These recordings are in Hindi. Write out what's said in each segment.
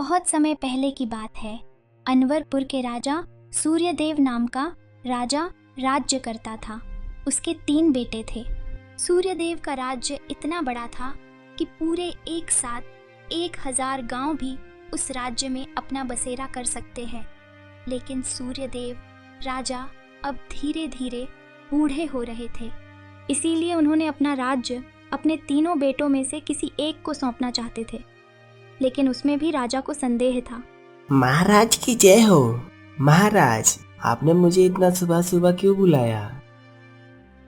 बहुत समय पहले की बात है। अनवरपुर के राजा सूर्यदेव नाम का राजा राज्य करता था। उसके 3 बेटे थे। सूर्यदेव का राज्य इतना बड़ा था कि पूरे एक साथ 1000 गांव भी उस राज्य में अपना बसेरा कर सकते हैं। लेकिन सूर्यदेव राजा अब धीरे धीरे बूढ़े हो रहे थे, इसीलिए उन्होंने अपना राज्य अपने 3 बेटों में से किसी एक को सौंपना चाहते थे। लेकिन उसमें भी राजा को संदेह था। महाराज की जय हो। महाराज, आपने मुझे इतना सुबह सुबह क्यों बुलाया?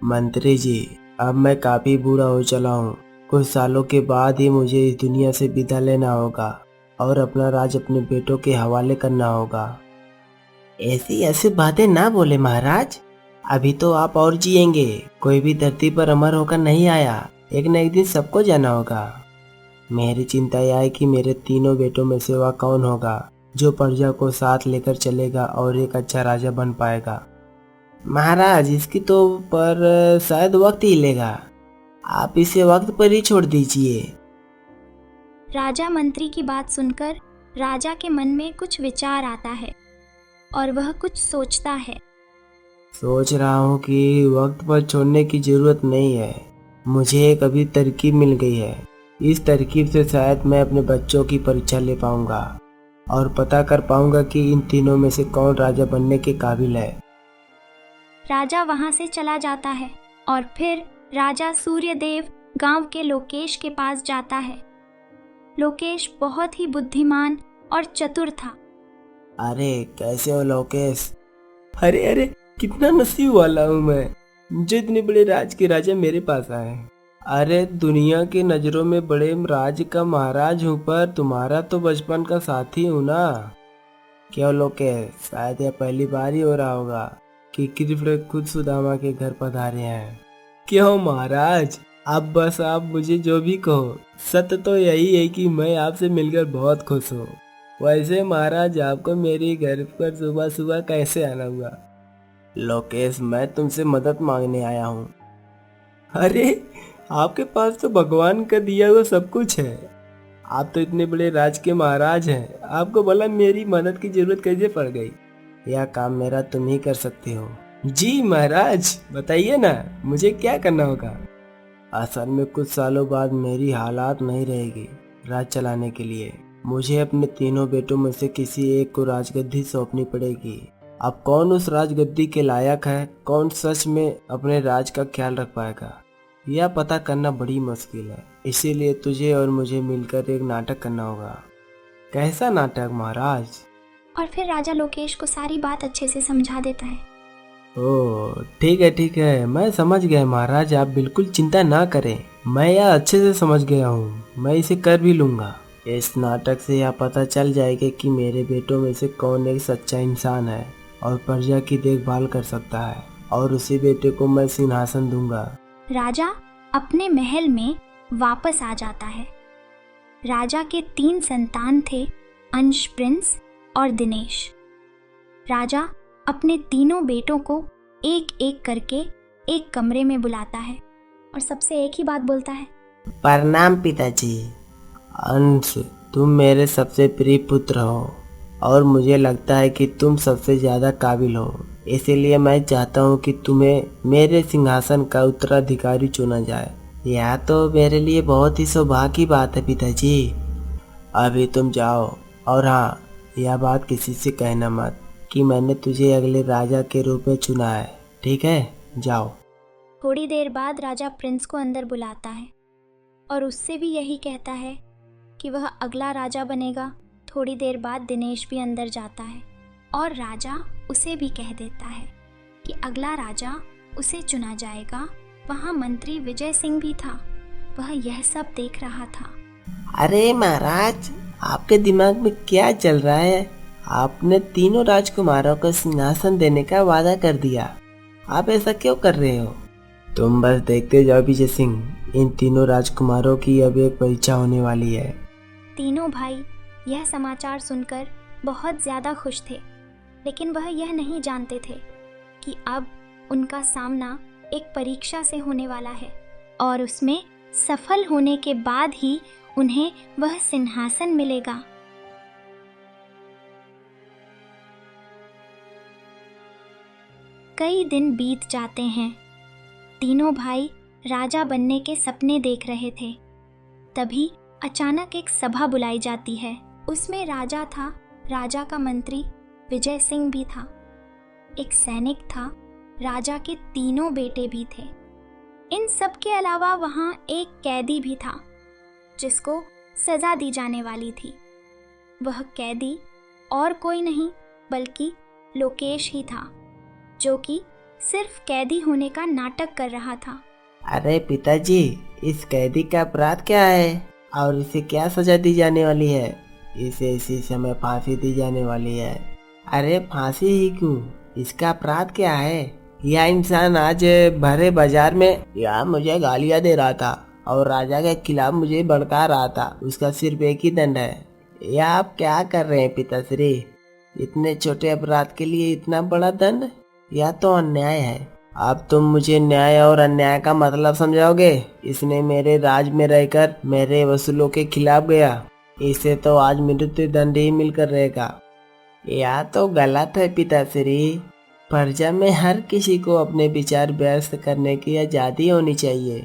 मंत्री जी, अब मैं काफी बूढ़ा हो चला हूँ। कुछ सालों के बाद ही मुझे इस दुनिया से विदा लेना होगा और अपना राज अपने बेटों के हवाले करना होगा। ऐसी ऐसी बातें ना बोले महाराज। अभी तो आप और जिएंगे। कोई भी धरती पर अमर होकर नहीं आया। एक न एक दिन सबको जाना होगा। मेरी चिंता यह है कि मेरे 3 बेटों में से वह कौन होगा जो प्रजा को साथ लेकर चलेगा और एक अच्छा राजा बन पाएगा। महाराज, इसकी तो पर शायद वक्त ही लेगा। आप इसे वक्त पर ही छोड़ दीजिए। राजा मंत्री की बात सुनकर राजा के मन में कुछ विचार आता है और वह कुछ सोचता है। सोच रहा हूँ कि वक्त पर छोड़ने की जरूरत नहीं है। मुझे एक अभी तरकीब मिल गई है। इस तरकीब से शायद मैं अपने बच्चों की परीक्षा ले पाऊंगा और पता कर पाऊंगा कि इन तीनों में से कौन राजा बनने के काबिल है। राजा वहां से चला जाता है और फिर राजा सूर्यदेव गांव के लोकेश के पास जाता है। लोकेश बहुत ही बुद्धिमान और चतुर था। अरे कैसे हो लोकेश? अरे अरे, कितना नसीब वाला हूँ मैं जो इतने बड़े राज के राजा मेरे पास आए। अरे दुनिया की नजरों में बड़े राज का महाराज हूँ, पर तुम्हारा तो बचपन का साथी हूँ ना। क्यों लोकेश, शायद यह पहली बार ही हो रहा होगा कि कृष्ण खुद सुदामा के घर पधारे हैं। क्यों महाराज, आप मुझे जो भी कहो, सत्य तो यही है कि मैं आपसे मिलकर बहुत खुश हूँ। वैसे महाराज, आपको मेरे घर पर सुबह सुबह कैसे आना हुआ? लोकेश, मैं तुमसे मदद मांगने आया हूँ। अरे, आपके पास तो भगवान का दिया हुआ सब कुछ है। आप तो इतने बड़े राज के महाराज हैं, आपको भला मेरी मदद की जरूरत कैसे पड़ गई? यह काम मेरा तुम ही कर सकते हो। जी महाराज, बताइए ना, मुझे क्या करना होगा? असल में कुछ सालों बाद मेरी हालात नहीं रहेगी राज चलाने के लिए। मुझे अपने 3 बेटों में से किसी एक को राजगद्दी सौंपनी पड़ेगी। अब कौन उस राजगद्दी के लायक है, कौन सच में अपने राज का ख्याल रख पाएगा, यह पता करना बड़ी मुश्किल है। इसीलिए तुझे और मुझे मिलकर एक नाटक करना होगा। कैसा नाटक महाराज? और फिर राजा लोकेश को सारी बात अच्छे से समझा देता है। ओह ठीक है, मैं समझ गया महाराज, आप बिल्कुल चिंता ना करें। मैं यह अच्छे से समझ गया हूँ, मैं इसे कर भी लूँगा। इस नाटक से यह पता चल जाएगा कि मेरे बेटों में से कौन एक सच्चा इंसान है और प्रजा की देखभाल कर सकता है, और उसी बेटे को मैं सिंहासन दूंगा। राजा अपने महल में वापस आ जाता है। राजा के 3 संतान थे, अंश, प्रिंस और दिनेश। राजा अपने 3 बेटों को एक एक करके एक कमरे में बुलाता है और सबसे एक ही बात बोलता है। प्रणाम पिताजी। अंश, तुम मेरे सबसे प्रिय पुत्र हो और मुझे लगता है कि तुम सबसे ज्यादा काबिल हो। इसीलिए मैं चाहता हूँ कि तुम्हें मेरे सिंहासन का उत्तराधिकारी चुना जाए। यह तो मेरे लिए बहुत ही सौभाग्य की बात है पिताजी। अभी तुम जाओ, और हाँ, यह बात किसी से कहना मत कि मैंने तुझे अगले राजा के रूप में चुना है, ठीक है? जाओ। थोड़ी देर बाद राजा प्रिंस को अंदर बुलाता है और उससे भी यही कहता है कि वह अगला राजा बनेगा। थोड़ी देर बाद दिनेश भी अंदर जाता है और राजा उसे भी कह देता है कि अगला राजा उसे चुना जाएगा। वहाँ मंत्री विजय सिंह भी था, वह यह सब देख रहा था। अरे महाराज, आपके दिमाग में क्या चल रहा है? आपने 3 राजकुमारों को सिंहासन देने का वादा कर दिया। आप ऐसा क्यों कर रहे हो? तुम बस देखते जाओ विजय सिंह, इन 3 राजकुमारों की अब एक परीक्षा होने वाली है। तीनों भाई यह समाचार सुनकर बहुत ज़्यादा खुश थे, लेकिन वह यह नहीं जानते थे कि अब उनका सामना एक परीक्षा से होने वाला है और उसमें सफल होने के बाद ही उन्हें वह सिंहासन मिलेगा। कई दिन बीत जाते हैं। तीनों भाई राजा बनने के सपने देख रहे थे। तभी अचानक एक सभा बुलाई जाती है। उसमें राजा था, राजा का मंत्री विजय सिंह भी था, एक सैनिक था, राजा के तीनों बेटे भी थे। इन सब के अलावा वहाँ एक कैदी भी था जिसको सजा दी जाने वाली थी। वह कैदी और कोई नहीं बल्कि लोकेश ही था, जो कि सिर्फ कैदी होने का नाटक कर रहा था। अरे पिताजी, इस कैदी का अपराध क्या है और इसे क्या सजा दी जाने वाली है? इसे इसी समय फांसी दी जाने वाली है। अरे फांसी ही क्यों, इसका अपराध क्या है? यह इंसान आज भरे बाजार में यह मुझे गालियां दे रहा था और राजा के खिलाफ मुझे भड़का रहा था। उसका सिर्फ एक ही दंड है। यह आप क्या कर रहे हैं पिताश्री? इतने छोटे अपराध के लिए इतना बड़ा दंड? यह तो अन्याय है। अब तुम मुझे न्याय और अन्याय का मतलब समझाओगे? इसने मेरे राज में रहकर मेरे वसूलों के खिलाफ गया, इसे तो आज मृत्यु दंड ही मिलकर रहेगा। यह तो गलत है पिताश्री। प्रजा में हर किसी को अपने विचार व्यक्त करने की आज़ादी होनी चाहिए।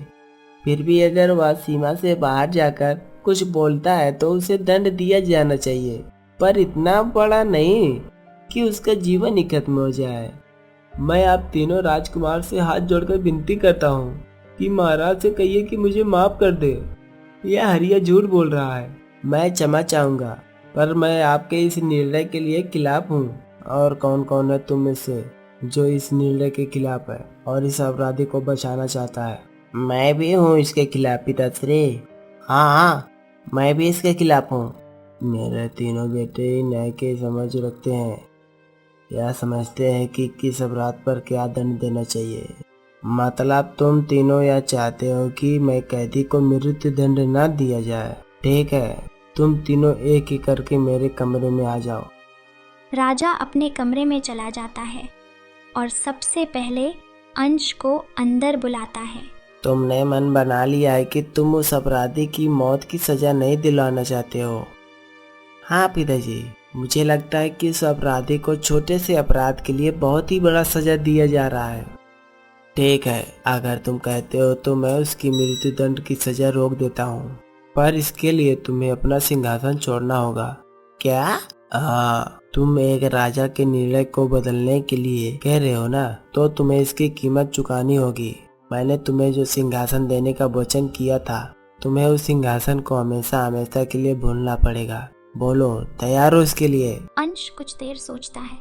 फिर भी अगर वह सीमा से बाहर जाकर कुछ बोलता है तो उसे दंड दिया जाना चाहिए, पर इतना बड़ा नहीं कि उसका जीवन ही खत्म हो जाए। मैं आप तीनों राजकुमार से हाथ जोड़कर विनती करता हूँ कि महाराज से कहिए कि मुझे माफ कर दे। यह हरिया झूठ बोल रहा है। मैं क्षमा चाहूँगा, पर मैं आपके इस निर्णय के लिए खिलाफ हूँ। और कौन कौन है तुम में से जो इस निर्णय के खिलाफ है और इस अपराधी को बचाना चाहता है? मैं भी हूँ इसके खिलाफ पिताश्री। हाँ, मैं भी इसके खिलाफ हूँ। मेरे तीनों बेटे न्याय की समझ रखते हैं। यह समझते हैं कि किस अपराध पर क्या दंड देना चाहिए। मतलब तुम तीनों यह चाहते हो कि मैं कैदी को मृत्यु दंड न दिया जाए। ठीक है, तुम तीनों एक ही करके मेरे कमरे में आ जाओ। राजा अपने कमरे में चला जाता है और सबसे पहले अंश को अंदर बुलाता है। तुमने मन बना लिया है कि तुम उस अपराधी की मौत की सजा नहीं दिलाना चाहते हो? हाँ पिताजी, मुझे लगता है कि उस अपराधी को छोटे से अपराध के लिए बहुत ही बड़ा सजा दिया जा रहा है। ठीक है, अगर तुम कहते हो तो मैं उसकी मृत्यु दंड की सजा रोक देता हूँ, पर इसके लिए तुम्हें अपना सिंहासन छोड़ना होगा। क्या? हाँ, तुम एक राजा के निर्णय को बदलने के लिए कह रहे हो ना, तो तुम्हें इसकी कीमत चुकानी होगी। मैंने तुम्हें जो सिंहासन देने का वचन किया था, तुम्हें उस सिंहासन को हमेशा हमेशा के लिए भूलना पड़ेगा। बोलो, तैयार हो इसके लिए? अंश कुछ देर सोचता है।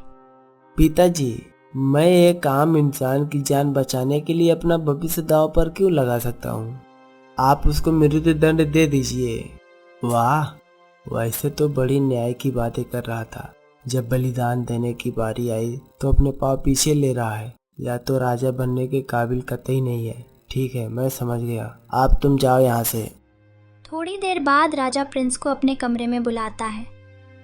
पिताजी, मैं एक आम इंसान की जान बचाने के लिए अपना भविष्य दांव पर क्यों लगा सकता हूँ? आप उसको मृत्यु दंड दे दीजिए। वाह, वैसे तो बड़ी न्याय की बातें कर रहा था। जब बलिदान देने की बारी आई तो अपने पाँव पीछे ले रहा है। या तो राजा बनने के काबिल कतई नहीं है। ठीक है, मैं समझ गया। आप तुम जाओ यहाँ से। थोड़ी देर बाद राजा प्रिंस को अपने कमरे में बुलाता है।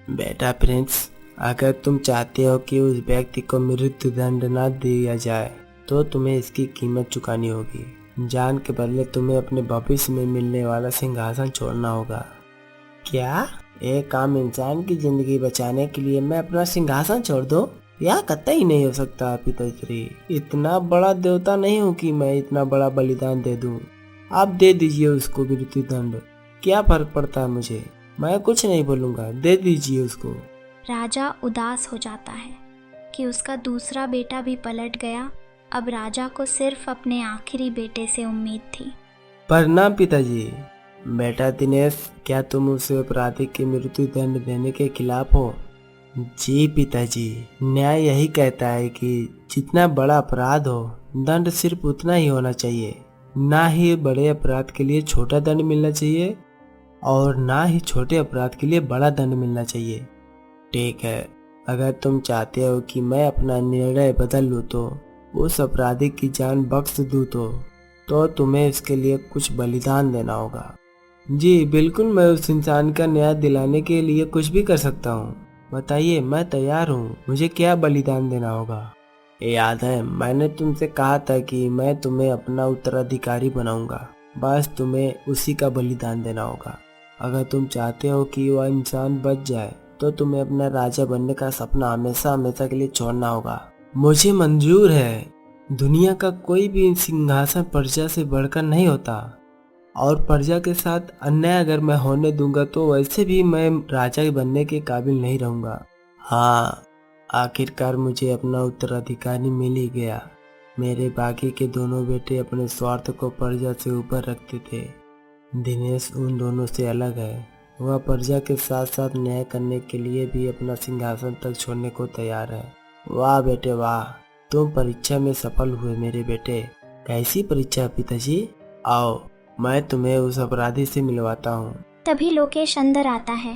बेटा प्रिंस, अगर तुम चाहते हो कि उस व्यक्ति को मृत्यु दंड न दिया जाए तो तुम्हें इसकी कीमत चुकानी होगी। जान के बदले तुम्हें अपने भविष्य में मिलने वाला सिंहासन छोड़ना होगा। क्या? एक आम इंसान की जिंदगी बचाने के लिए मैं अपना सिंहासन छोड़ दूं? यह कतई नहीं हो सकता पिताश्री। इतना बड़ा देवता नहीं हूँ कि मैं इतना बड़ा बलिदान दे दूं। आप दे दीजिए उसको मृत्यु दंड। क्या फर्क पड़ता है मुझे? मैं कुछ नहीं बोलूँगा, दे दीजिए उसको। राजा उदास हो जाता है कि उसका दूसरा बेटा भी पलट गया। अब राजा को सिर्फ अपने आखिरी बेटे से उम्मीद थी। प्रणाम पिताजी। बेटा दिनेश, क्या तुम उस अपराधी की मृत्यु दंड देने के खिलाफ हो? जी पिताजी, न्याय यही कहता है कि जितना बड़ा अपराध हो, दंड सिर्फ उतना ही होना चाहिए। ना ही बड़े अपराध के लिए छोटा दंड मिलना चाहिए और ना ही छोटे अपराध के लिए बड़ा दंड मिलना चाहिए। ठीक है, अगर तुम चाहते हो कि मैं अपना निर्णय बदल लूँ तो उस अपराधी की जान बख्श दूँ तो तुम्हें इसके लिए कुछ बलिदान देना होगा। जी बिल्कुल, मैं उस इंसान का न्याय दिलाने के लिए कुछ भी कर सकता हूँ। बताइए, मैं तैयार हूँ। मुझे क्या बलिदान देना होगा? याद है, मैंने तुमसे कहा था कि मैं तुम्हें अपना उत्तराधिकारी बनाऊंगा। बस तुम्हें उसी का बलिदान देना होगा। अगर तुम चाहते हो कि वह इंसान बच जाए तो तुम्हें अपना राजा बनने का सपना हमेशा हमेशा के लिए छोड़ना होगा। मुझे मंजूर है। दुनिया का कोई भी सिंहासन प्रजा से बढ़कर नहीं होता, और प्रजा के साथ अन्याय अगर मैं होने दूंगा तो वैसे भी मैं राजा बनने के काबिल नहीं रहूंगा। हाँ, आखिरकार मुझे अपना उत्तराधिकारी मिल ही गया। मेरे बाकी के दोनों बेटे अपने स्वार्थ को प्रजा से ऊपर रखते थे। दिनेश उन दोनों से अलग है। वह प्रजा के साथ साथ न्याय करने के लिए भी अपना सिंहासन तक छोड़ने को तैयार है। वाह बेटे वाह, तुम परीक्षा में सफल हुए मेरे बेटे। कैसी परीक्षा पिताजी? आओ, मैं तुम्हें उस अपराधी से मिलवाता हूँ। तभी लोकेश अंदर आता है।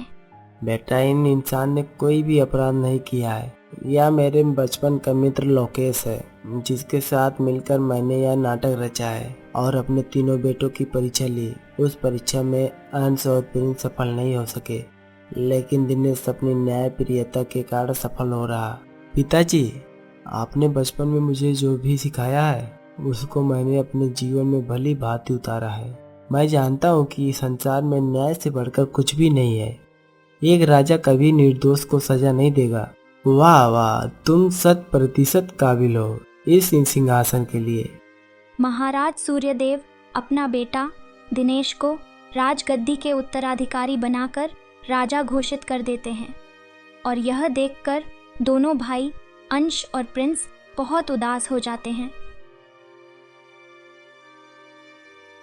बेटा, इन इंसान ने कोई भी अपराध नहीं किया है। यह मेरे बचपन का मित्र लोकेश है, जिसके साथ मिलकर मैंने यह नाटक रचा है और अपने तीनों बेटों की परीक्षा ली। उस परीक्षा में अंश और प्रिंस सफल नहीं हो सके, लेकिन दिनेश अपनी न्याय प्रियता के कारण सफल हो रहा। पिताजी, आपने बचपन में मुझे जो भी सिखाया है उसको मैंने अपने जीवन में भली भांति उतारा है। मैं जानता हूँ कि इस संसार में न्याय से बढ़कर कुछ भी नहीं है। एक राजा कभी निर्दोष को सजा नहीं देगा। वाह वाह, तुम 100% काबिल हो इस सिंहासन के लिए। महाराज सूर्यदेव अपना बेटा दिनेश को राजगद्दी के उत्तराधिकारी बनाकर राजा घोषित कर देते हैं, और यह देखकर दोनों भाई अंश और प्रिंस बहुत उदास हो जाते हैं।